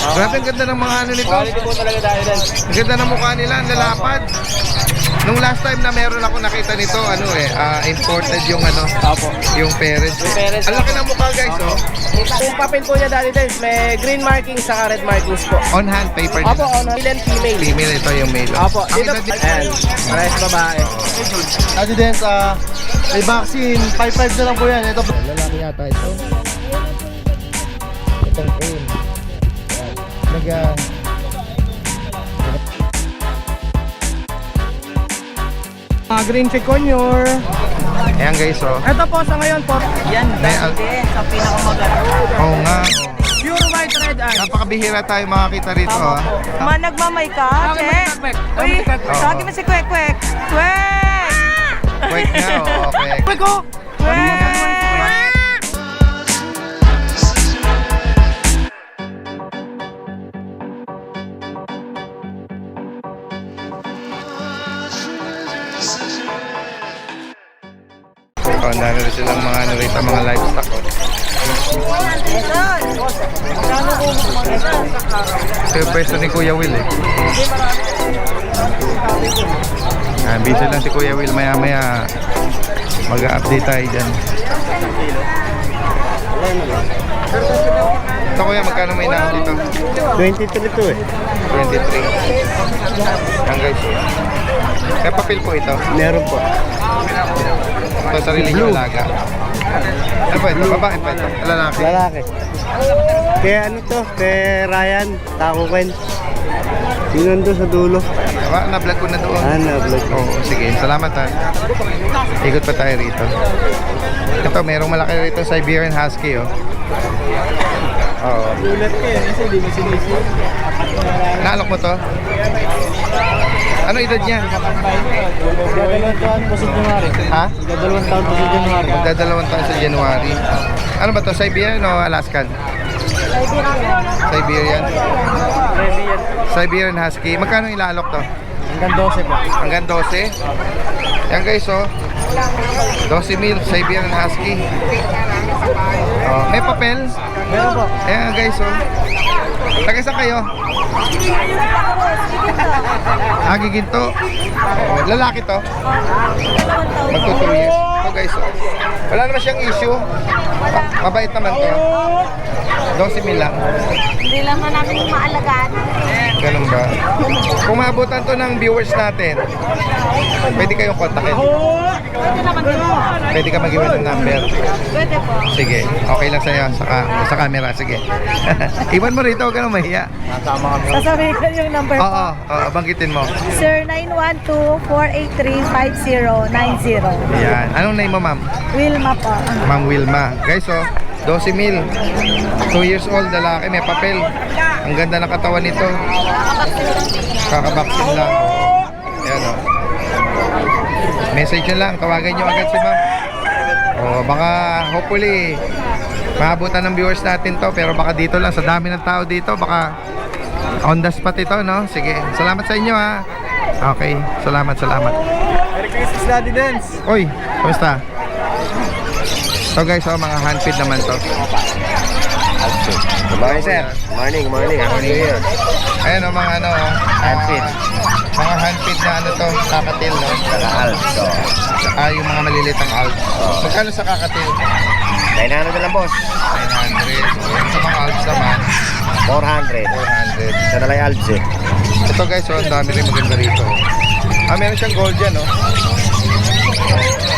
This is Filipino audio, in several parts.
Grabe, ang ganda ng mga ano nito. Quality po talaga dahil yan. Ang ganda ng mukha nila, ang lalapad. Nung last time na meron ako nakita nito, imported yung yung parents. Yung parents. Ang laki ng mukha, guys, oh. Yung papel po niya dahil din, may green markings saka red markings po. On hand paper Opo, nila. male and female. Female, ito yung male. Opo, Ang dito, edad nito, ayan, parehas babae. Ate Dens, may vaccine, 5-5 na lang po yan. Ito. lalaki yata ito. Itong cream. Green chikunyor. Ayan, guys, oh. Ito po sa ngayon po. Yan, May dahil sa pinakamaganda. Oo nga, oh. Pure white red eye. Napakabihira tayo makakita rito, ah. Nagmamay ka, che? Uy, tawagin mo si Kwek Kwek. Kwek! Wait nga, oh, okay. Kwek ko! Kwek! Oh, naroon silang mga rito, mga livestock, oh. Ito yung pwesto ni Kuya Will, eh. Busy lang si Kuya Will, maya-maya mag-update tayo dyan. Ito, Kuya, magkano may naon dito? 23 to eh. 23. Ang guys, oh. Kaya papel po ito. Meron po. Ito sarili nyo alaga. Ano po ito? Babae pa ito? Lalaki? Lalaki. Kaya ano to? Kay Ryan, Taco Ken. Yun nandun sa dulo. Na-vlog ko na doon. Na-vlog. Oo, sige. Salamat, ha. Ikot pa tayo rito. Ito, merong malaki rito Siberian Husky, oh. Oo. Ulat ka yan, kasi di mo sinisi. Naalok mo to? Ano edad niya? Dadalawang taon po sa January. Ha? Dadalawang taon po sa January. Magdadalawang taon sa January. Ano ba to? Siberian o Alaskan? Siberian. Siberian Husky. Magkano ilalok to? Hanggang 12 po. Hanggang 12. Yan, guys, oh. 12 mil Siberian Husky. Oh, may papel. Meron po. Ayan, guys, oh. Taga saan kayo? Giginto. Oh, lalaki to. Magto 2 years. Ito, guys, oh. Wala naman siyang issue. Mabait naman to. 12 mil lang. Hindi lang na namin maalagaan. Ganun ba? Kung maabutan to ng viewers natin, pwede kayong kontakin. Pwede naman din po. Pwede ka mag-iwan ng number. Pwede po. Sige, okay lang sa'yo sa camera. Sige. Iwan mo rito, huwag ka nang mahiya. Sasabihin ko yung number po. Oo, banggitin mo. Sir 912-483-5090. Ayan. Anong name mo, ma'am? Wilma po. Ma'am Wilma. Guys, 12 mil. 2 years old, lalaki, may papel. Ang ganda ng katawan nito. Kakabaksin lang. Ayan, oh. Message nyo lang, tawagan nyo agad si ma'am. Baka hopefully maabutan ng viewers natin to, pero baka dito lang, sa dami ng tao dito, baka on the spot ito, no? Sige, salamat sa inyo, ha. Okay, salamat. Merry Christmas, Daddy Dance. Oy, kumusta? So guys, mga handfeed naman to. Good morning, sir. Good morning. Happy New Year. Ayan, mga Handfeed. Mga handfeed na to, kakatil, no? Alto. Yung mga malilitang alps. Magkano sa kakatil? 900 na lang, boss. 900. Sa mga alps naman, 400. 400. Sa nalay Alps eh. Ito, guys, ang dami rin maganda rito. Meron siyang gold yan, no?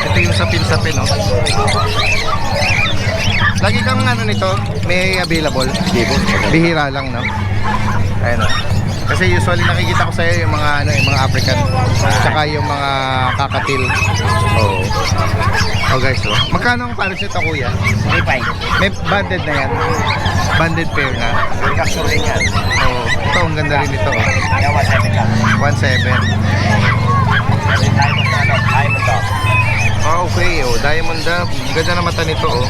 Ito yung sapin-sapin, no? Lagi kang nito, may available. Bihira lang, no? Ayan, no? Kasi usually nakikita ko sa'yo yung mga yung mga African, tsaka yung mga kakatil. Oh, guys, magkano ang pares nito, kuya? 3.5. May banded na yan. Banded pair na. Capsule rin yan. Ito, ang ganda rin ito. Kaya 1.7 lang. 1.7. Diamond dog. Okay, Diamond Dove. Ganda na mata nito,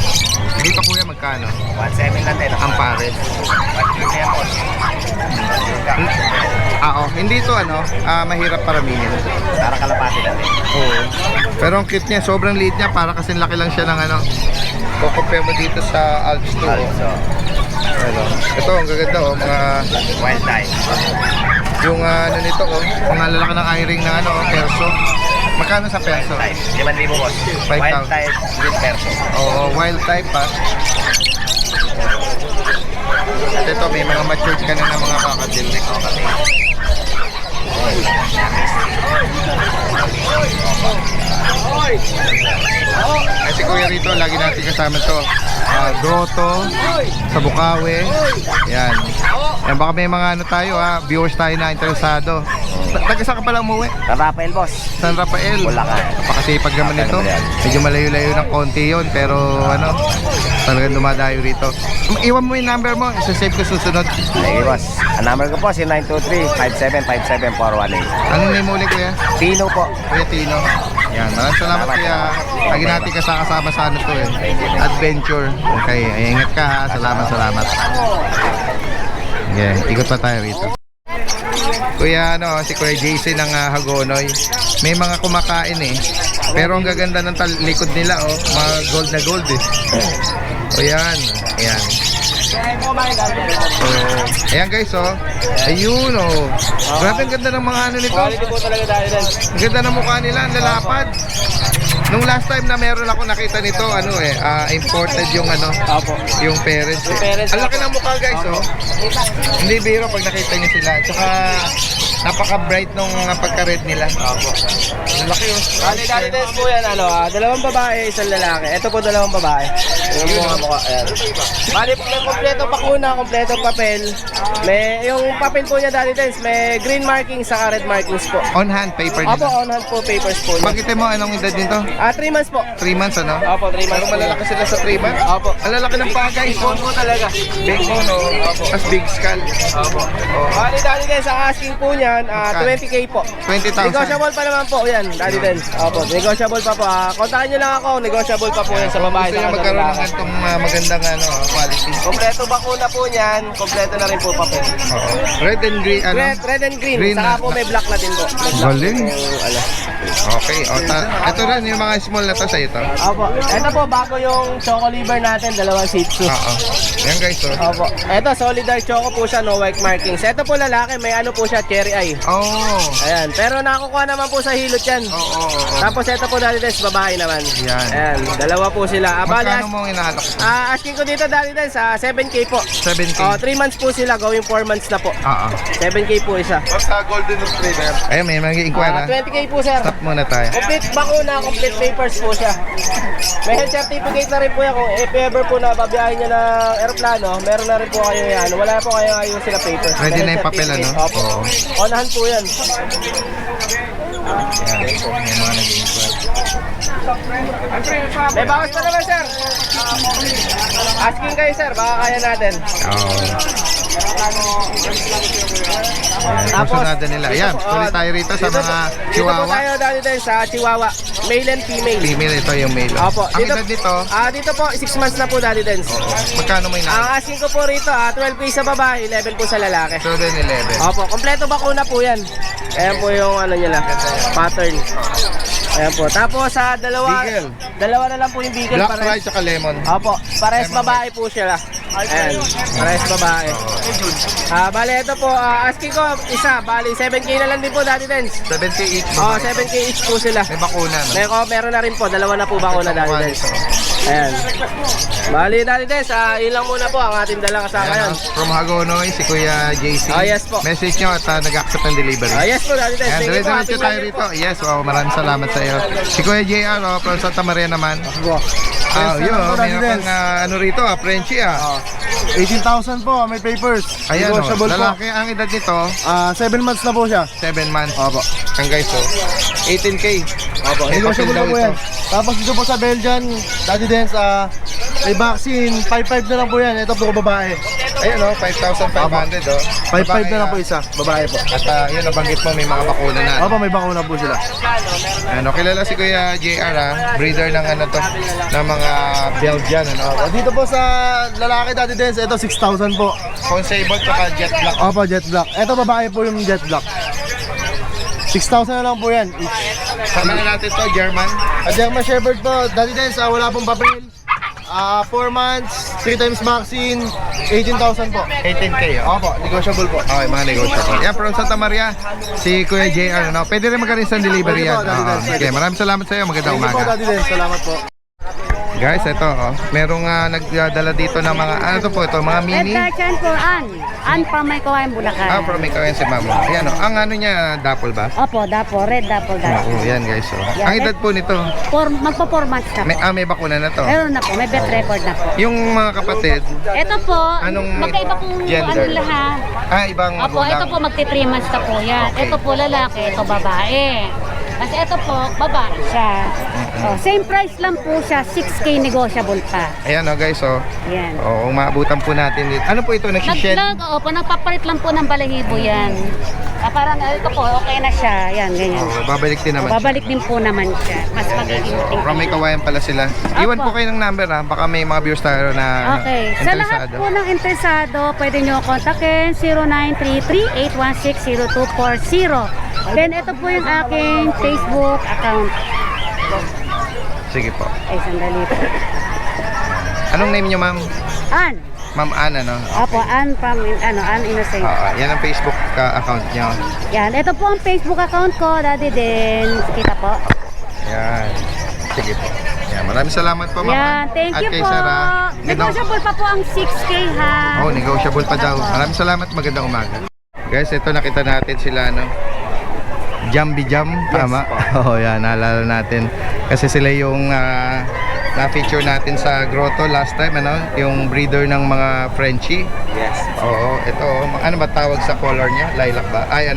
Dito, kuya, magkano? 1.7 lang din. Ang pares. 1.3 yan, boss. Hindi ito mahirap paraminin. Para kalapati natin. Oo. Pero ang cute niya, sobrang liit niya, para kasing laki lang siya ng compare mo dito sa Alps 2. So, Ito, ang gaganda mga wild type. yung nito mga lalaki ng eye ring na perso. Magkano sa perso? 5,000 boss. 5,000. Wild type with perso. Oo, wild type pa. At ito, may mga matured ka na ng mga kakadil. Kasi kuya rito, lagi natin kasama to. Grotto, sa Bukawi. Yan. Yan, baka may mga tayo viewers tayo na interesado. Taga saan ka pala umuwi? San Rafael, boss. San Rafael. Bulacan. Napakasipag naman nito. Medyo malayo-layo ng konti yon, pero talagang dumadayo rito. Iwan mo yung number mo, isa-save ko susunod. Sige, boss. Ang number ko po si 923-5757418. Anong name mo ulit kuya? Tino po. Kuya Tino. Yan, maraming salamat kuya. Lagi natin kasama sa adventure. Okay, ay, ingat ka ha. Salamat. Yeah, ikot pa tayo rito. Kuya, si Kuya JC ng Hagonoy. May mga kumakain pero ang gaganda ng likod nila, mga gold na gold O yan, ayan. So, ayan guys, ayun, grabe ang ganda ng mga nito. Quality po talaga dahil din. Ang ganda ng mukha nila, ang lalapad. Nung last time na meron ako nakita nito, imported yung Opo. yung parents. Yung parents. Ang laki ng mukha guys, Hindi biro pag nakita niyo sila. Tsaka napaka-bright nung pagka-red nila. Opo. Ang laki Bali dahil din po yan, dalawang babae, isang lalaki. Ito po dalawang babae. Yung mga mukha, ayan. Bali po, may kompleto pakuna, kompleto papel. Yung papel po niya dahil din, may green markings saka red markings po. On hand paper Opo, nila. on hand po, papers po niya. Bakit mo anong edad nito? 3 months po. 3 months Opo, 3 months. Pero malalaki sila sa 3 months? Opo. Ang lalaki ng paa guys. Bone po talaga. Big bone Opo. Tapos big skull. Opo. Bali dahil din, sa asking po niyan, 20K po. 20,000. Negotiable pa naman po yan, dahil din. Opo, negotiable pa po. Kontakin nyo lang ako, negotiable pa po yan sa babae. Gusto niya sa magkaroon ng lalaki. ganitong magandang quality. Kompleto bakuna po niyan, kompleto na rin po papel. Oo. Red and green, Red and green, Green saka na. po may black na din po. May black Galing. po, Okay. Ito rin yung mga small na to sa ito. Opo, ito po bago yung choco liver natin, dalawang shih tzu. Oo. Yan guys, Opo, ito solid dark choco po siya, no white markings. Ito po lalaki, may po siya, cherry eye. Oh. Ayan, pero nakukuha naman po sa hilot yan. Oo. Tapos ito po dali des, babae naman. Yan. Ayan, dalawa po sila. Magkano mo inaalok? Asking ko dito dali des, 7K po. 7K. 3 months po sila, going 4 months na po. Oo. 7K po isa. Basta golden retriever. Ayun, may mag-inquire 20K po sir. Stop muna tayo. Complete bakuna, complete papers po siya. May health certificate na rin po yan. Kung if ever po na babiyahin niya ng aeroplano, meron na rin po kayo yan. Wala po kayo ayun sila papers. Ready May na yung health papel, certificate. Opo. Oo. Onahan po yan. Yan. May mga nag-inquire. May bawas pa naman sir. Asking kayo sir, baka kaya natin. Oo. Tapos, Pusunada nila. Ayan, tuloy tayo rito sa mga Dito po chihuahua. tayo dati din sa Chihuahua. Male and female. Female, ito yung male. Opo. Ang edad nito, Dito po, 6 months na po dati din. magkano mo Ang inaalok? asking ko po rito, 12K sa babae, 11 po sa lalaki. So then 11. Opo, kompleto bakuna po yan. Ayan po yung nila, pattern. Ayan po. Tapos sa Beagle. dalawa na lang po yung beagle. Black Pride tsaka lemon. Opo, pares babae po siya. Ayan, pares babae. Bale, ito po, asking ko, isa, bali, 7K na lang din po dati din. 70 each. 7K each po sila. May bakuna, no? Meron na rin po, dalawa na po bakuna dati din. Ayan. Bali, dati din, ilang muna po ang ating dalang kasama Ayan, yun. From Hagonoy, si Kuya JC. Yes po. Message nyo at nag-accept ng delivery. Yes po, dati din. Ayan, Thank you po, diretso happy tayo Monday rito. Yes, maraming salamat sa iyo. Si Kuya JR, from Santa Maria naman. Yun, may pang rito, Frenchie 18,000 po, may papers. Ayan, Negotiable po. lalaki ang edad nito, 7 months na po siya. 7 months. Opo. Ang guys, 18K. Opo, May negotiable papel daw po yan. ito. Tapos dito po sa Belgian, dati din sa May vaccine, 5,500 na lang po yan. Ito po babae. Ayan o, 5,500 o. 5,500 na lang po isa, babae po. At yun, nabanggit mo, may mga bakuna na. Opo, may bakuna po sila. Ano, kilala si Kuya JR breeder ng ano to, ng mga Belgian, ano. Dito po sa lalaki Daddy Dance, ito 6,000 po. Consable tsaka jet black. Opo, jet black. Ito babae po yung jet black. 6,000 na lang po yan. Sama na natin to, German. At German Shepherd po, Daddy Dance, wala pong papel. 4 months, 3 times vaccine, 18,000 po. 18K. Opo, negotiable po. Okay, mga negotiable. Yan, from Santa Maria, si Kuya JR, ano. Pwede rin magkaroon sa delivery yan. Pwede po, Daddy Dance, pwede. Okay, maraming salamat sa iyo. Magandang Thank you po, umaga. Daddy Dance. Salamat po. Guys, ito, merong nagdala dito ng mga, ano to po ito, mga mini. Chan po, An from may kawain Bulacan. From Ikaw yan si Mamo. Ayan, ang ano niya, dapple ba? Opo, dapo, red dapo, dapo. Oo, yan guys. Yan, Ang edad po nito, Magpo-4 months na po. may bakuna na to. Meron na po, may bet record na po. Yung mga kapatid, Ito po, Anong magkaiba pong gender? ano lahat. ibang Opo, magulang. ito po magti-3 months na po yan. Okay. Ito po lalaki, ito babae. Kasi ito po, babae siya. Oh, same price lang po siya, 6K negotiable pa. Ayan guys, Yan. Oo, maabutan po natin dito. Ano po ito, nagsished? Opo, nagpapalit lang po ng balahibo yan. Parang ito po, okay na siya. Yan, ganyan. Oo, babalik din naman Babalik din po naman siya. Mas magiging From may kawayan pala sila. Iwan po kayo ng number baka may mga viewers tayo na Okay. Sa lahat interesado. po ng interesado, pwede nyo kontakin 0933-816-0240. Then ito po yung aking Facebook account. Sige po. Ay, sandali po. Anong name niyo, ma'am? Ann. Ma'am Ann, ano? Opo, Ann from, Ann Innocent. Yan ang Facebook account niyo. Yan, ito po ang Facebook account ko, Daddy din. Kita po. Yan. Sige po. Yan, maraming salamat po, ma'am. Yan, thank At you kay po. Sarah. Negotiable pa po ang 6K ha. Oh, negotiable pa daw. Maraming salamat, magandang umaga. Guys, ito nakita natin sila, Jambi Jam, tama? Oo, yan, naalala natin. Kasi sila yung na-feature natin sa Grotto last time, yung breeder ng mga Frenchie. Yes. Oo, ito, ano ba tawag sa color niya? Lilac ba? Ay,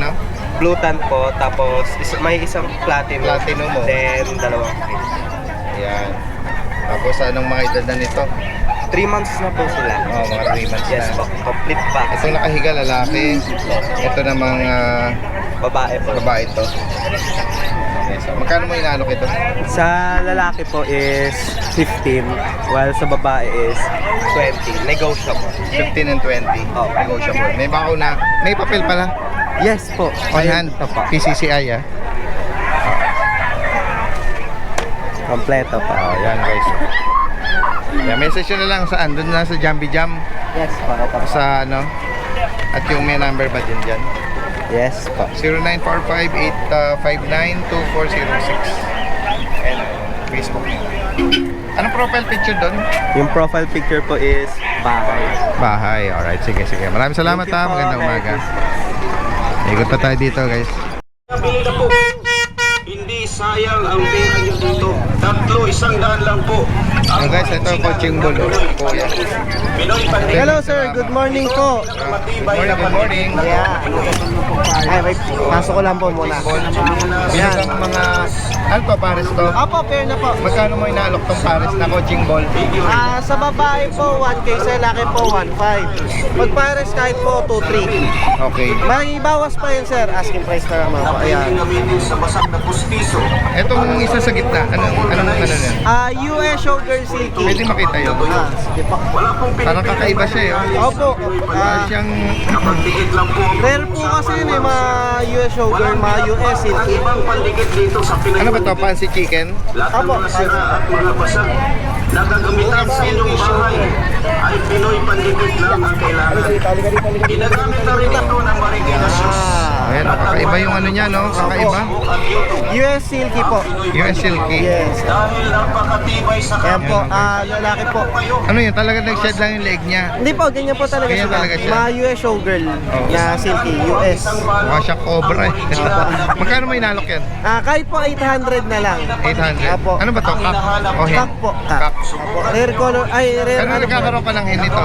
Blue tan po, tapos may isang platinum. Platinum mo. Then, dalawang Yan. Tapos, anong mga edad na nito? 3 months na po sila. Oo, mga 3 months Yes na. po, complete pack. Itong nakahiga, lalaki. Ito namang Babae po. babae ito. Okay, so, magkano mo inaalok ito? Sa lalaki po is 15, while sa babae is 20. Negotiable. 15 and 20. Oh. Negotiable. May bakuna. May papel pala. Yes po. On hand. Ito po. PCCI Kompleto pa. Yan guys. Yeah, message nyo na lang saan? Doon na sa Jambi Jam. Yes po. Ito po. Sa at yung may number ba din dyan? Yes po. 0945-859-2406. And Facebook nyo. Anong profile picture doon? Yung profile picture po is bahay. Bahay. Alright, sige. Maraming salamat Thank you po, Magandang Merry umaga. Ikot pa tayo dito guys. Hindi sayang ang pera nyo dito. 100 lang po. So guys, ito coaching bull. Kuya. Hello sir, good morning po. Good morning. Yeah. Ay, wait, pasok ko lang po muna. Yan ang mga ano to, pares to? Apo, fair na po. Magkano mo inaalok tong pares na coaching ball? Sa babae po, 1K, sa lalaki po, 1.5. Pag pares kahit po, 2.3. Okay. May bawas pa yun sir, asking price na naman po. Ayan. Gamitin sa basag na pustiso. Etong isa sa gitna, anong yan? US Sugar Silky. Pwede makita yun. Sige po. Wala pong Parang kakaiba siya eh. Opo. Parang siyang pinagpigit lang po ang Rare po kasi yun eh, mga US Sugar, mga US Silky. ibang pandikit dito sa Pinay. ano ba to? Fancy chicken? Lahat ng mga sira at mga basag na gagamitan sa inyong bahay ay Pinoy pandikit lang ang kailangan. Ginagamit na rin ito ng Marikina Shoes. Ayan, kakaiba yung ano niya, no? Kakaiba. At YouTube. US Silky po. US Silky. Yes. Dahil napakatibay sa Ayan po, kanya. lalaki po. Ano yun? Talaga nag-shed lang yung leg niya. Hindi po, ganyan po talaga Ganyan sila. talaga siya. Mga US Showgirl na Silky, US. Mukha siyang cobra eh. Magkano mo inalok yan? Kahit po 800 na lang. 800. Apo. Ano ba to? Kak? O hen? Kak po, kak. Apo. Rare color, ay rare Ano ano po. nagkakaroon ka ng hen nito?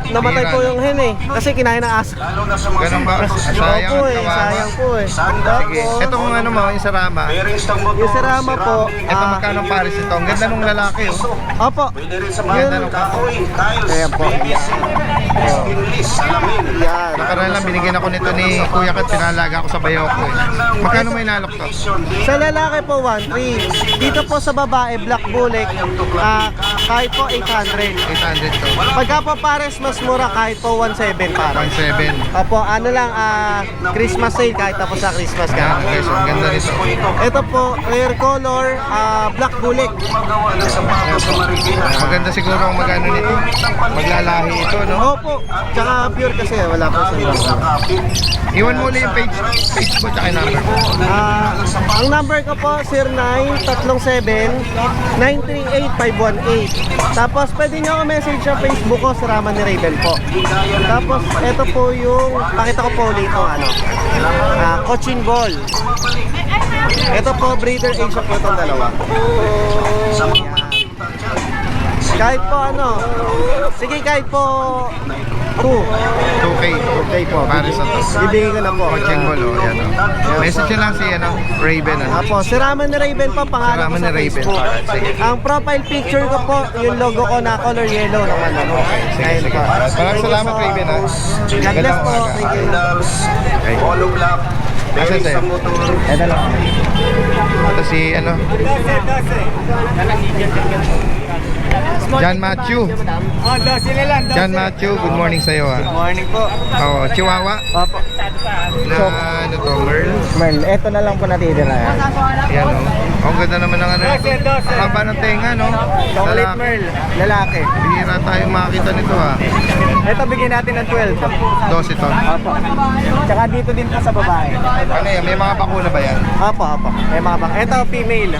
Namatay po yung hen eh. Kasi kinain ng aso. Lalo na sa mga Ganun ba? sitwasyon. Sayang Opo at eh, kawawa. sayang po eh. Sige. Itong ano mo, yung sarama. Bearings ng motor, Yung sarama po, ceramic, Ito magkano ang pares ito? Ang ganda nung lalaki oh. Opo. pwede rin sa mga kahoy, tiles, Ayan po. PVC, stainless, salamin. Yan. Nakaraan lang binigyan ako nito ni Kuya Kat, pinalaga ako sa bayo ko eh. Magkano may nalok to? Sa lalaki po 1.3. Dito po sa babae, black bullet, kahit po 800. 800 to. Pagka po pares mas mura kahit po 1.7 pares. 1.7. Opo, ano lang, Christmas sale kahit tapos sa Christmas Ayan ka. guys, ang ganda nito. Ito po, rare color, black bullet. Gumagawa ng sapatos sa Marikina. Maganda siguro ang magano nito. Maglalahi ito no. Opo, tsaka pure kasi wala po sa Sa iba. kapit. Iwan mo ulit yung page ko tsaka yung number mo. Ang number ko po, 0937-938-518. Tapos pwede nyo ako message sa Facebook ko, Saraman ni Raven po. Tapos ito po yung, pakita ko po ulit ito, Cochin Ball. Ito po, breeder age po itong dalawa. Yan. Kahit po sige kahit po 2. 2K. 2K po. Pares na to. Bibigyan ko na po. Coaching ball oh. Yan oh. Message nyo lang si Raven ano. Apo, Saraman ni Raven po, pangalan ko Saraman sa ni Raven. Facebook. Sige. Ang profile picture ko po, yung logo ko na color yellow naman ano. Sige, sige. Maraming salamat Raven ha. God bless po. Thank you. Handles, Okay. hollow block, bearings sa'yo? ng motor. Ito lang. Ito si John Matthew. John Matthew, good morning sa iyo ha. Morning po. Oo, Chihuahua. Opo. Na ano to, Merl. Merl, ito na lang po natitira yan. Yan oh. Ang ganda naman ng ano. Ang haba ng tenga no. Chocolate Lalaki. Merl, lalaki. Bihira tayong makakita nito ha. Ito bigyan natin ng 12. 12 to. Opo. Tsaka dito din po sa babae. Ano yan, may mga bakuna ba yan? Opo, opo. May mga bang. Ito female.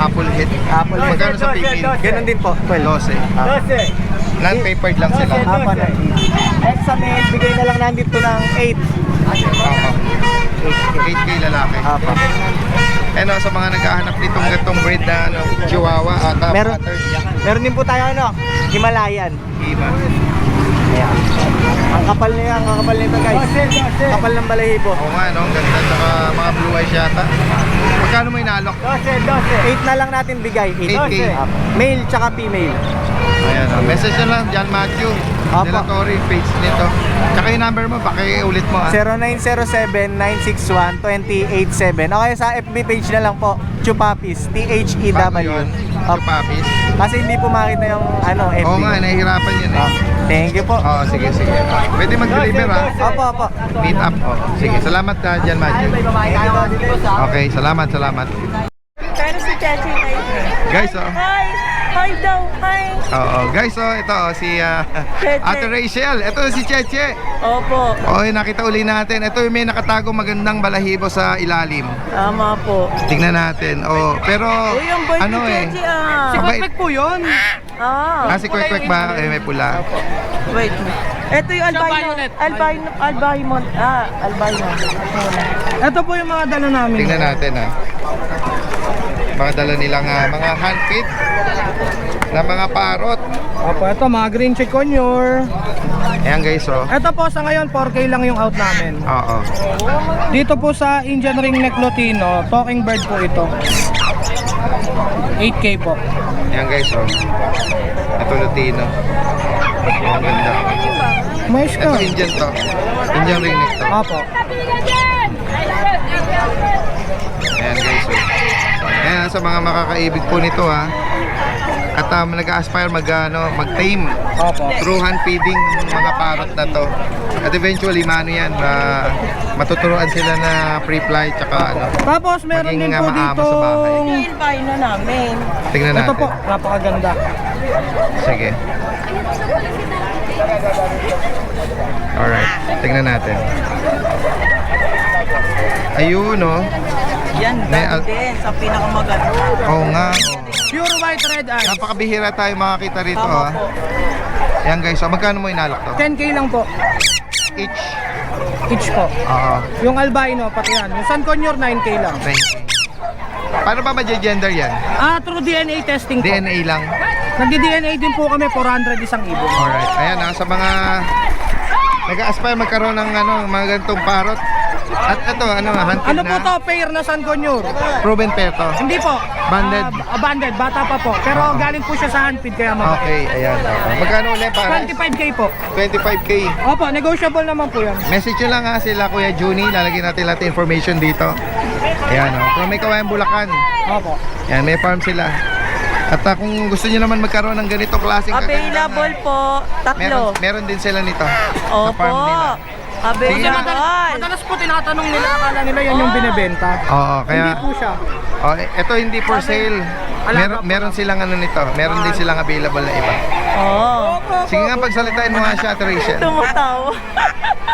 Apple head. Apple head. Magkano sa female? Ganun din po, 12. 12. Non-papered lang sila. Apo na. Sa male, bigay na lang nandito ng 8. Oo. 8K lalaki. Apo. Ano sa mga naghahanap nitong gatong breed na ano, Chihuahua at Meron. Patters. Meron din po tayo Himalayan. Iba. Ayan. Ang kapal niya, ang kapal nito guys. Kapal ng balahibo. Oo nga no, ang ganda saka mga blue eyes yata. Magkano may nalok? 8 na lang natin bigay. 8K. Apo. Male tsaka female. Ayan, message na lang, John Matthew. Apo. De La Torre, page nito. Tsaka yung number mo, pakiulit mo ah. 0907-961-287. Okay, sa FB page na lang po. Chupapis. T-H-E-W. Paano yun? Chupapis? Kasi hindi po makita yung FB. Oo nga, nahihirapan yun eh. Thank you po. Oo, sige, sige. Pwede mag-deliver ha. Opo, opo. Meet up. Oh. Sige, salamat John Matthew. Okay, salamat, salamat. Pero si Chachi ay... Guys, oh. Hi! Hi daw! Hi! Oo, guys, oh, ito oh, si Cheche. Ate Rachel. Ito si Cheche. Opo. Oh, nakita uli natin. Ito yung may nakatago magandang balahibo sa ilalim. Tama po. Tingnan natin. Oh, pero Uy, yung boy ano ni eh. Chechi ah. Mabait. po yun. Ah. Si Kwek ba? Eh, may pula. Wait. Ito yung albino. Albino. Albino. Ito po yung mga dala namin. Tingnan natin ah. Mga dala nilang mga handfeed na mga parot. Opo, ito mga green chiconure. Ayan guys, oh. Ito po sa ngayon 4K lang yung out namin. Oo. Dito po sa Indian Ringneck Lutino, talking bird po ito. 8K po. Ayan guys, oh. Ito Lutino. Ang ganda. Mais Ito ka. Indian to. Indian ringneck to. Opo. Ayan guys, oh. Ayan sa mga makakaibig po nito ha. At nag-aspire mag-tame Opo. through hand feeding mga parrot na to. At eventually mano yan, matuturuan sila na pre-flight tsaka ano. Tapos meron Maging, din po maamo dito. sa bahay. Ito yung albino namin. Tingnan Ito natin. po, napakaganda. Sige. Alright, tingnan natin. Ayun oh. Yan, May dati din. Sa pinakamaganda. Oo nga. Oh. Pure white red eye. Napakabihira tayo makakita rito Tama ah. po. Ayan guys, so magkano mo inalok to? 10K lang po. Each. Each po. Oo. Yung albino, pati yan. Yung San Conyor, 9K lang. 20. Paano ba ma-gender yan? Through DNA testing po. DNA lang. Nagdi-DNA din po kami, 400 isang ibon. Alright. Ayan, sa mga nag-aspire magkaroon ng mga ganitong parot. At ito, hunted Ano na. po to? Pair na San Conyor. Proven pair to. Hindi po. Banded? Banded, bata pa po. Pero galing po siya sa handfeed kaya mababa. Okay, ayan. Magkano ulit para? 25k po. 25k. Opo, negotiable naman po yan. Message nyo lang sila Kuya Juni. Lalagyan natin lahat information dito. Ayan, From may kawayan Bulacan. Opo. Ayan, may farm sila. At kung gusto nyo naman magkaroon ng ganitong klaseng Available po. Tatlo. meron din sila nito. Sa Opo. farm nila. Available. Madalas po tinatanong nila, akala nila yan yung binibenta. Oo, kaya Hindi po siya. ito hindi for sale. Meron silang nito. Meron din silang available na iba. Oo. Sige nga, pagsalitain mo nga siya, Rachel. Tumatawa.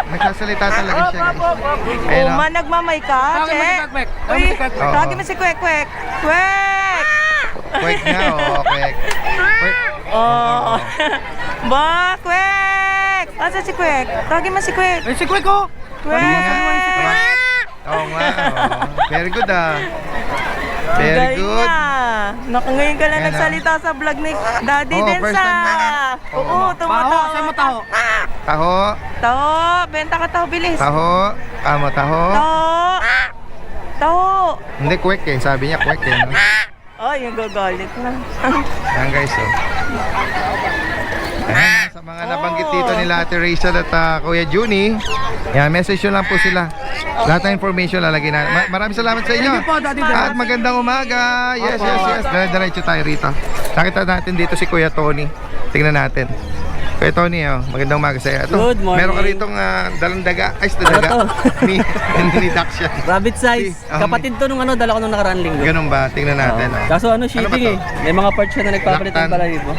Nagsasalita talaga siya, guys. Ayun, Uma, nagmamay ka, Tawagin mo si che? Kwek-kwek. Uy, Oo. tawagin mo si Kwek-kwek. Kwek! Quick nga, Quick. Oh. Ba, Kwek! Asa si Kwek? Tawagin mo si Kwek. Eh, si Kwek ko. Kwek! Oo nga, Very good, Very Galing good. na. Naku, ngayon ka lang Ayan, nagsalita sa vlog ni Daddy Oo, Densa. first time na. Oo, Taho, tumatawa. sa'yo mo taho. Taho, Taho, benta ka taho, bilis. taho, taho. Taho. Taho. Hindi, quick sabi niya, quick no? Oh, yung gagalit na. Ayan guys, Ayan, sa mga nabanggit dito nila Ate Rachel at Kuya Juni, yan, message nyo lang po sila. Lahat ng information lalagay na. Maraming salamat sa inyo. Thank you po, Daddy Dan. At magandang umaga. Yes. Diretso tayo rito. Nakita natin dito si Kuya Tony. Tingnan natin. Kuya Tony, magandang umaga sa iyo. Ito, Good morning. meron ka ritong dalang daga. Ay, daga. Ano to? Mini duction. Rabbit size. Kapatid to nung dala ko nung nakaraan linggo. Ganun ba? Tingnan natin. Kaso ba shipping to? May mga parts siya na nagpapalit Black ng balahibo.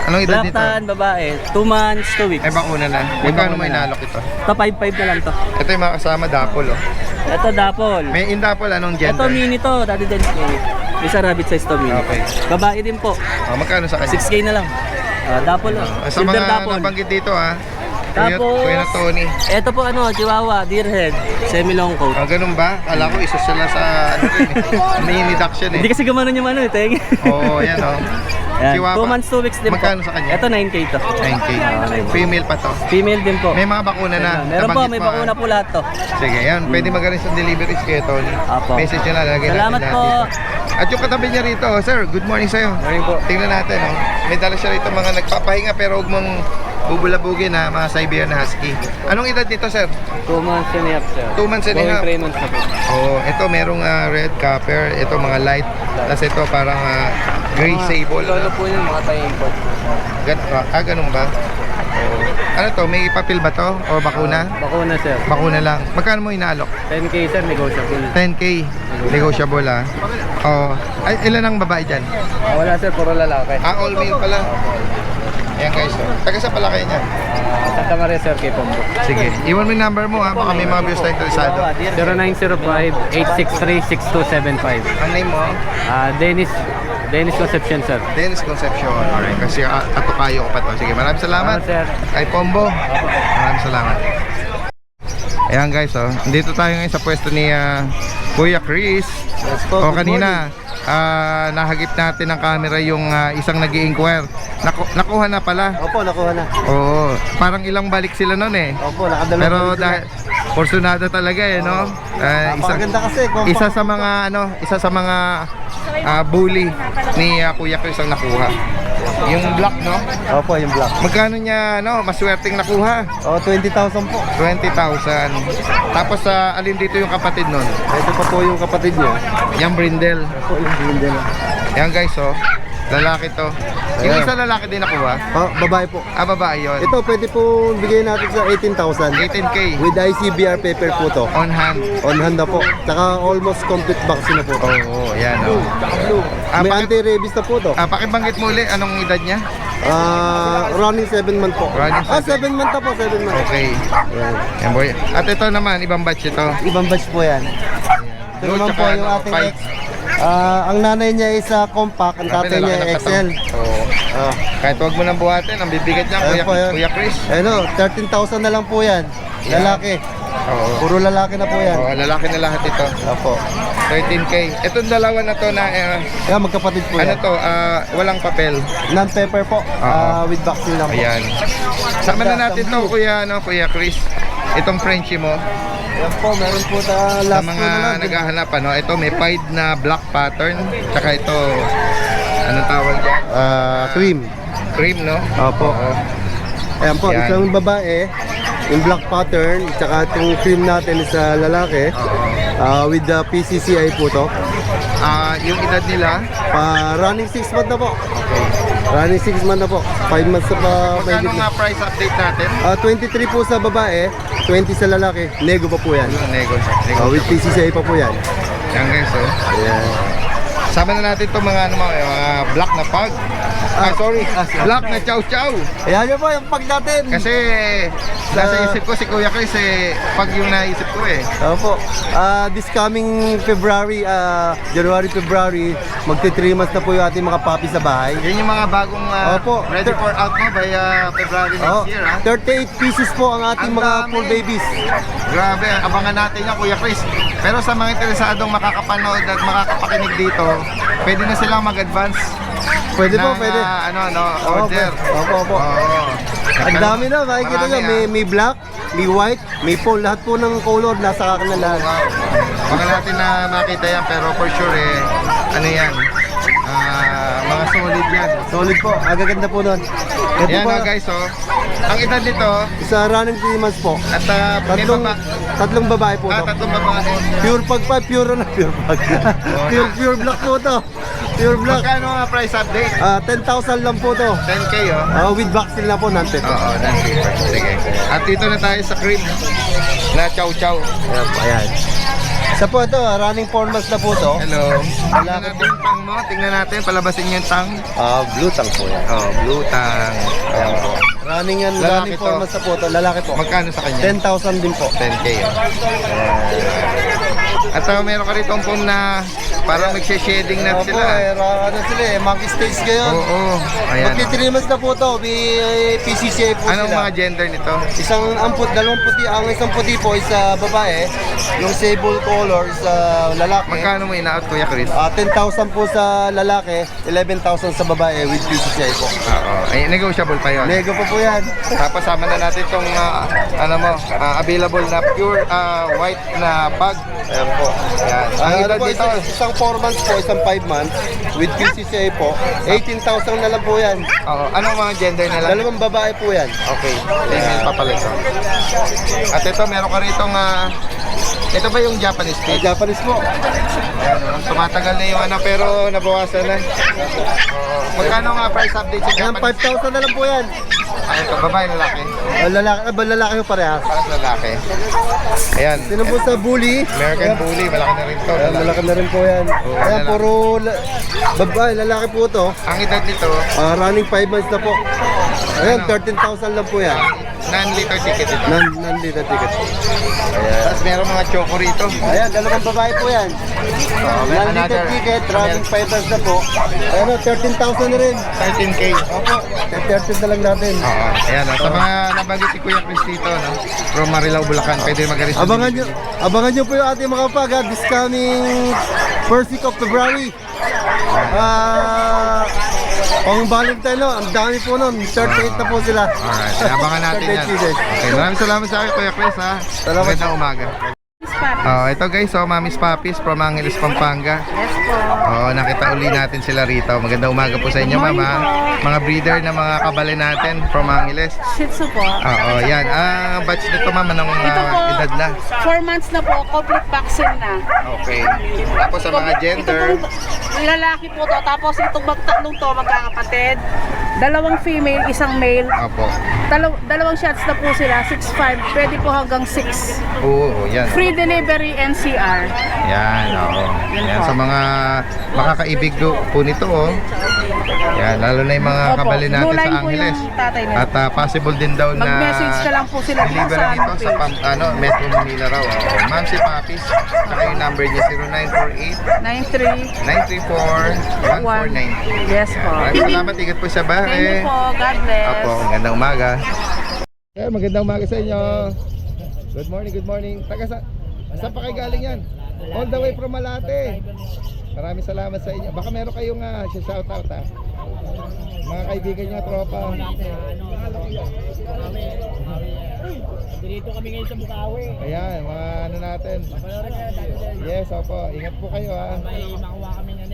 Anong edad nito? Black tan, babae. 2 months, 2 weeks. Ay, bakuna na. May Magkano mo bakuna na. inalok ito? Ito 5-5 na lang to. Ito yung mga kasama dapol, Ito dapol. May indapol, anong Ito gender? mini to, Daddy Dennis mini. Isa rabbit size to mini. Okay. Babae din po. Magkano sa kanya? 6K na lang. Dapol. Sa Silver mga dapol. nabanggit dito, Tapos, Kuya Tony. ito po Chihuahua, deerhead, semi-long coat. Ganun ba? Kala ko isa sila sa mini duction Hindi kasi gumanon yung teng. Oo, yan Yan, Chihuahua. 2 months, 2 weeks din Magkano po. sa kanya? Ito 9K to. 9K. Female pa to. Female din po. May mga bakuna na. Meron po, Nabanggit may mo, bakuna po lahat to. Sige, yan. Pwede magaling sa deliveries kay Tony. Apo. Message nyo lang. Lagay Salamat natin po. lahat dito. At yung katabi niya rito, sir, good morning sa'yo. Morning po. Tingnan natin, May dala siya rito mga nagpapahinga pero huwag mong bubulabugin mga Siberian Husky. Anong edad nito, sir? 2 months and a half, sir. 2 months and a half. 3 months na po. Oh, ito merong red copper, ito mga light. Tapos ito parang gray sable. Ano po yun, mga tayo import. Ganun ba? Oh. Ano to? May papel ba to? O bakuna? Bakuna, sir. Bakuna lang. Magkano mo inaalok? 10K, sir, negotiable. 10K. Negotiable Oh. Ay, ilan ang babae dyan? Wala, sir, puro lalaki. All male pala. Ayan guys. Taga sa pala kayo niyan? Santa Maria, sir, kay Pombo. Sige. Iwan mo yung number mo baka may mga viewers na interesado. 0905-863-6275. Ang name mo? Dennis Concepcion, sir. Dennis Concepcion. Alright. Kasi katukayo ko pa to. Sige, maraming salamat. Sir. Kay Pombo. Maraming salamat. Ayan guys, dito tayo ngayon sa pwesto ni Kuya Chris. Kanina nahagip natin ng camera yung isang nag-i-inquire. Nakuha na pala. Opo, nakuha na. Oo, parang ilang balik sila noon Opo, nakadala. Pero dahil porsyonado talaga no. Napakaganda kasi. Isa sa mga bully ni Kuya Chris ang nakuha. Yung black, no? Opo, yung black. Magkano niya, maswerteng nakuha? 20,000 po. 20,000. Tapos alin dito yung kapatid nun? Ito pa po yung kapatid niya. Yung brindle. Opo, yung brindle. Yan guys, lalaki to. Yung isa lalaki din nakuha? Babae po. Babae yun. Ito, pwede po bigay natin sa 18,000. 18K. With ICBR paper po to. On hand. On hand na po. Tsaka almost complete vaccine na po to. Oo, yan May anti-rabies na po to. Pakibanggit mo ulit, anong edad niya? Running 7 month po. Running 7 month na po, 7 month. Okay. Ayan. Yan boy. At ito naman, ibang batch ito. Ibang batch po yan. Ito Blue, naman po tsaka yung ating five. X. Ang nanay niya is compact, ang tatay niya ay XL. Oo. Kahit huwag mo nang buhatin, ang bibigat niya, Ayun po, yan. Kuya Chris. Ano, 13,000 na lang po yan. Lalaki. Oo. Puro lalaki na po yan. Oh, lalaki na lahat ito. Opo. 13K. Itong dalawa na to na Yan, magkapatid po ano yan. to, walang papel. Non-pepper po. Oo. With vaccine lang po. Ayan. Sama na natin to, Kuya Chris. Itong Frenchie mo. Yan po, meron po Sa last mga po na lang. naghahanap, ito may pied na black pattern. Tsaka ito, anong tawag dyan? Cream. Cream, no? Opo. Oo. Ayan po, Yan. isang babae, yung black pattern, tsaka itong cream natin sa lalaki, Oo. with the PCCI po to. Yung edad nila, Running 6 months na po. Running 6 months na po. 5 months na pa. magkano nga price update natin? 23 po sa babae, 20 sa lalaki. Nego pa po yan. Yung nego. With PCCI pa po yan. Yan guys, oh. Ayan. Sama na natin itong mga black na pug. Sorry, black na chow chow. Ayan nyo po yung pag natin. Kasi nasa isip ko si Kuya Chris pag yung naisip ko Opo. This coming February, January, February, magti 3 months na po yung ating mga puppy sa bahay. Yun yung mga bagong Opo. ready for out mo by February next year, ha? 38 pieces po ang ating Ang mga dami. full babies. Grabe, abangan natin yan, Kuya Chris. Pero sa mga interesadong makakapanood at makakapakinig dito, pwede na silang mag-advance. Pwede po, ng, pwede. order. Opo. Oo. Ang dami na, makikita nyo. Marami, May black, may white, may full. Lahat po ng color nasa akin na lahat. Wow. Baka natin na makita yan, pero for sure ano yan, mga solid yan. Solid po. Agaganda po nun. Ito Yan po, guys, ang edad nito, sa running 3 months po. at may Tatlong babae po to. tatlong babae. Pure pag pa, pure na pure pag. pure black po to. Pure black. Magkano nga price update? 10,000 lang po to. 10K, With vaccine na po natin. Oo, sige. At dito na tayo sa cream na chow chow. Ayan po, ayan. Isa po ito, running 4 months na po to. Hello. Tingnan natin yung tang mo. Tingnan natin, palabasin yung tang. Blue tang po yan. Oh, blue tang. Ayan po. Running Lalaki 4 to. months na po to. Lalaki po. Magkano sa kanya? 10,000 din po. 10K. At meron ka rito pong na parang magsha-shading na Opo, sila. ano sila monkey stage ngayon. Oo. Ayan. Magti 3 months na po to. PCCI po Anong sila. mga gender nito? Dalawang puti. Ang isang puti po is babae. Yung sable color is lalaki. Magkano mo ina-out, Kuya Chris? 10,000 po sa lalaki, 11,000 sa babae with PCCI po. Oo. Ay, negotiable pa yun. Nego po po yan. Tapos sama na natin itong available na pure white na pug. Ayan po. Ayan. Ang edad po, dito, isang 4 months po, isang 5 months with PCCI po. 18,000 na lang po yan. oo. Anong mga gender nila? Dalawang babae po yan. Okay. Female pa pala ito. At ito, meron ka rito ito ba yung Japanese pig? Japanese po. Ayan, tumatagal na yung pero nabawasan na. Oo. Magkano nga price update sa Ayan, Japanese? 5,000 na lang po yan. Ito, babae, lalaki. Lalaki ko parehas. Parang lalaki. Ayan. Sino po sa bully? American Bully, malaki na rin to. Ayan, lalaki. malaki na rin po yan. Ayan, lalaki. puro babae, lalaki po to. Ang edad nito, Running 5 months na po. Ayan, 13,000 lang po yan. non-liter ticket ito. Non-liter ticket. Tapos meron mga choco rito. Ayan, dalawang babae po yan. May Non-liter another. ticket, running 5 months na po. Ayan o, 13,000 na rin. 13K. Opo, 13 na lang natin. Oo. Ayan, sa mga nabanggit si Kuya Chris dito, from Marilao, Bulacan, pwede mag-reserve. Abangan nyo po yung ating mga pag this coming first week of February. Pang Valentine, no? Ang dami po nun. 38 na po sila. Alright, abangan natin yan. 38 days. Okay, maraming salamat sa akin, Kuya Chris, ha. Salamat. Magandang umaga. Ito guys, Mami's Puppies from Angeles, Pampanga. Yes po. Nakita uli natin sila rito. Magandang umaga po sa inyo, Mama. Mga breeder na mga kabale natin from Angeles. Shih Tzu po. Oo, yan. Batch nito, Mama, ng Ito po, edad na. 4 months na po, complete vaccine na. Okay. Tapos sa mga gender, Ito pong lalaki po to, tapos itong tatlong to magkakapatid. Dalawang female, isang male. opo. Dalawang shots na po sila, 6'5", pwede po hanggang 6. Oo, yan. Free delivery NCR. Yan, oo. Yan Yan po. sa mga makakaibig po nito, Yan, lalo na yung mga Opo, kabali natin blue sa line po Angeles. yung tatay nila. At possible din daw na Mag-message ka lang po sila dito deliver sa dito sa page. Metro Manila raw. Ma'am si Papis, saka yung number niya 0948 934 1492. Yes po. Maraming salamat, ingat po sa bahay. Thank you po. God bless. Apo, magandang umaga. Magandang umaga sa inyo. Good morning, good morning. Saan pa kayo galing yan? All the way from Malate. Maraming salamat sa inyo. Baka meron kayong shoutout ha. Mga kaibigan nyo, tropa. Dito kami ngayon sa Bukawi. Ayan, mga ano natin. Yes, opo. Ingat po kayo ha. May makuha kami na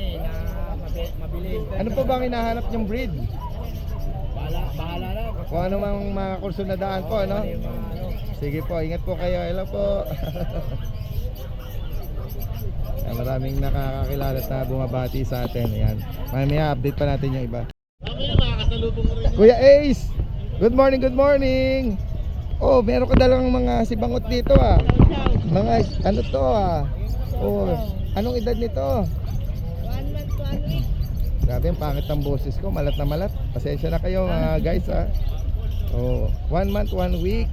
mabili. Ano po bang hinahanap nyong breed? Bahala na. Kung ano mang mga kurso na daan po, ano? Sige po, ingat po kayo. Hello po. Ayan, maraming nakakakilala na bumabati sa atin. Ayan. Mamaya update pa natin yung iba. Kuya Ace! Good morning, good morning! Oh, meron ka dalang mga sibangot dito ah. Mga ano to ah. Oh, anong edad nito? 1 month, 1 week. Grabe, ang pangit ng boses ko. Malat na malat. Pasensya na kayo mga guys ah. Oh, 1 month, 1 week.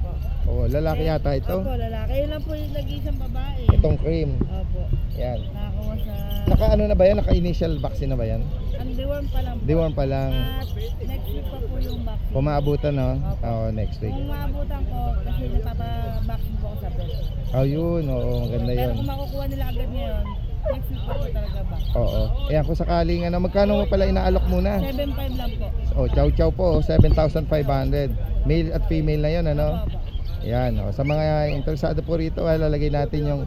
Oh, lalaki yata ito. Opo, lalaki. Yun lang po yung nag-iisang babae. Itong cream. Opo. Yan. Nakakuha sa... Naka ano na ba yan? Naka initial vaccine na ba yan? Ang deworm pa lang po. Deworm pa lang. At next week pa po yung vaccine. Kung maabutan no? Oo, next week. Kung maabutan ko, kasi napapa-vaccine po ako sa bed. Oh, yun. Oo, maganda Pero yun. kung makukuha nila agad ngayon, next week pa po talaga ba? Oo. Ayan, kung sakaling ano, magkano mo pala inaalok muna? 7.5 lang po. Oh, chow po, 7,500. Male at female na yun, ano? Opo. Yan, oh. Sa mga interesado po rito, lalagay natin yung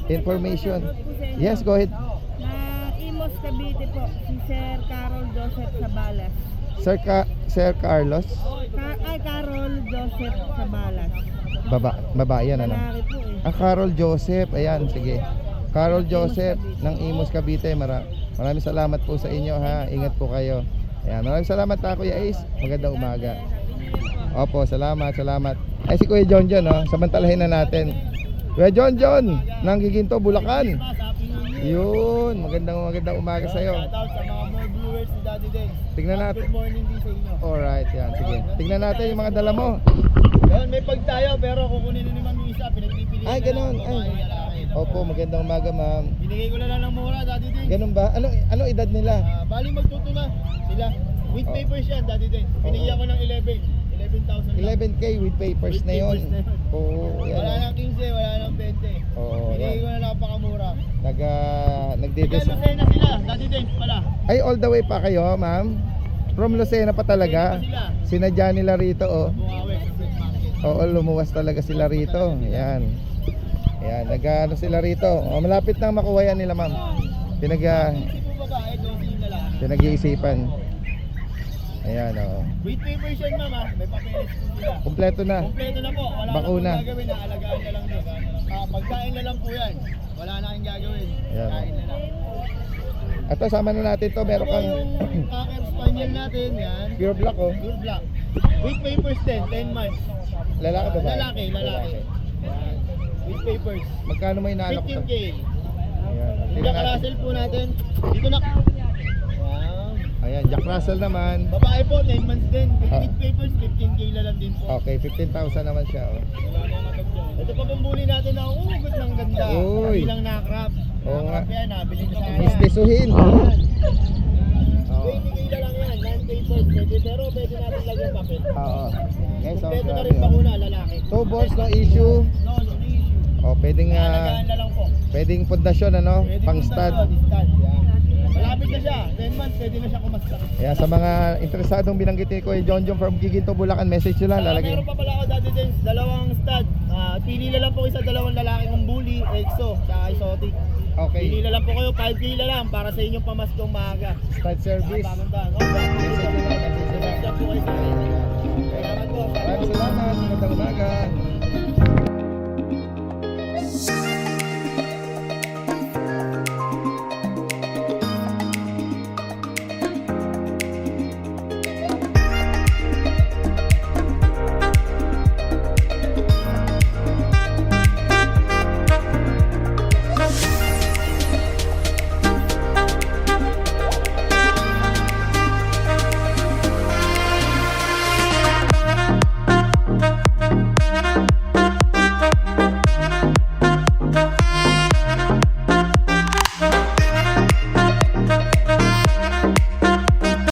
information. Yes, go ahead. Na Imos Cavite po, si Sir Carol Joseph Sabalas. Sir Carlos, Carol Joseph Sabalas. babae yan, ano? Lalaki po eh. Carol Joseph, ayan, sige. Carol Joseph ng Imos Cavite. Maraming salamat po sa inyo ha. Ingat po kayo. Ayan, maraming salamat ha, Kuya Ace. Magandang umaga. Opo, salamat. Ay si Kuya John John, oh. Samantalahin na natin. Kuya John John ng Giginto, Bulacan. Yun, magandang umaga sa iyo. Shoutout sa mga more viewers ni Daddy Dance. Tingnan natin. Good morning din sa inyo. Alright, yan, sige. Tingnan natin yung mga dala mo. Ngayon may pag tayo pero kukunin na naman yung isa. Pinagpipilian Ay, ganun. na lang kung Ay. babae, lalaki. Opo, magandang umaga, ma'am. Binigay ko na lang ng mura, Daddy Dance. Ganun ba? Ano edad nila? Bali magtuto na sila. With Oh. papers yan, Daddy Dance. Binigyan ko ng 11,000 lang. 11K with papers With na yun. papers na yun. Oo, yan. Wala nang 15, wala nang 20. Oo, Binigay yan. ko na napakamura. Kaya Nagde-design. Lucena sila, Daddy Dance pala. Ay, all the way pa kayo, ma'am? From Lucena pa talaga? Lucena pa sila. Sinadya nila rito, oh. Bukawi sa Fruit Market. Oo, lumuwas talaga sila rito. Ayan. Ayan, nag-ano sila rito. Oh, malapit na makuha yan nila, ma'am. Si po babae, 12 na lang. Pinag-iisipan. Ayan, oh. With papers yan, mama. May papeles po sila. Kompleto na. Kompleto na po. Wala Bakuna. na pong gagawin. Naalagaan na lang din. Pagkain na lang po yan. Wala na kang gagawin. Yan. Kain na lang. At sama na natin to, meron Ito po kang yung Cocker Spaniel natin. Yan. pure black, oh. Pure black. With papers din, 10 months. Lalaki ba ba? Lalaki. Yan. With papers. Magkano may inaalok to? 15K. Ayan. Yung Tingnan Jack natin. Russell po natin. Dito na. Wow. Ayan, Jack Russell naman. Babae po, 9 months din. Ah. With papers, 15K na lang din po. Okay, 15,000 naman siya, oh. Wala na agad dyan. Ito pa pong bully natin na umugot ng ganda. Uy. Kabilang na-crab. Oo nga. Na-crab yan, nabili ko sa kanya. Istisuhin. Oo. 20K na lang yan, non-papers pwede. Pero pwede natin lagyan papel. Oo. Guys, oh, Kompleto na grabe, rin oh. bakuna, lalaki. 2 balls, no issue. No issue. Oh, pwedeng Alagaan na lang po. pwedeng pundasyon ano, Pwede pang kung stud. stud, yan. Malapit na siya, 10 months pwede na siya kumasta. Kaya sa mga interesadong binanggit ni Kuya John John from Giginto, Bulacan, message nyo lang, lalagay. Meron pa pala ako dati din, dalawang stud. Pili na lang po isa, dalawang lalaki kong bully, EXO, sa exotic. Okay. Pili na lang po kayo, 5K na lang para sa inyong pamaskong maaga. Stud service. Bagong daan. Message nyo lang, message nyo lang. Salamat po. Maraming salamat, magandang umaga.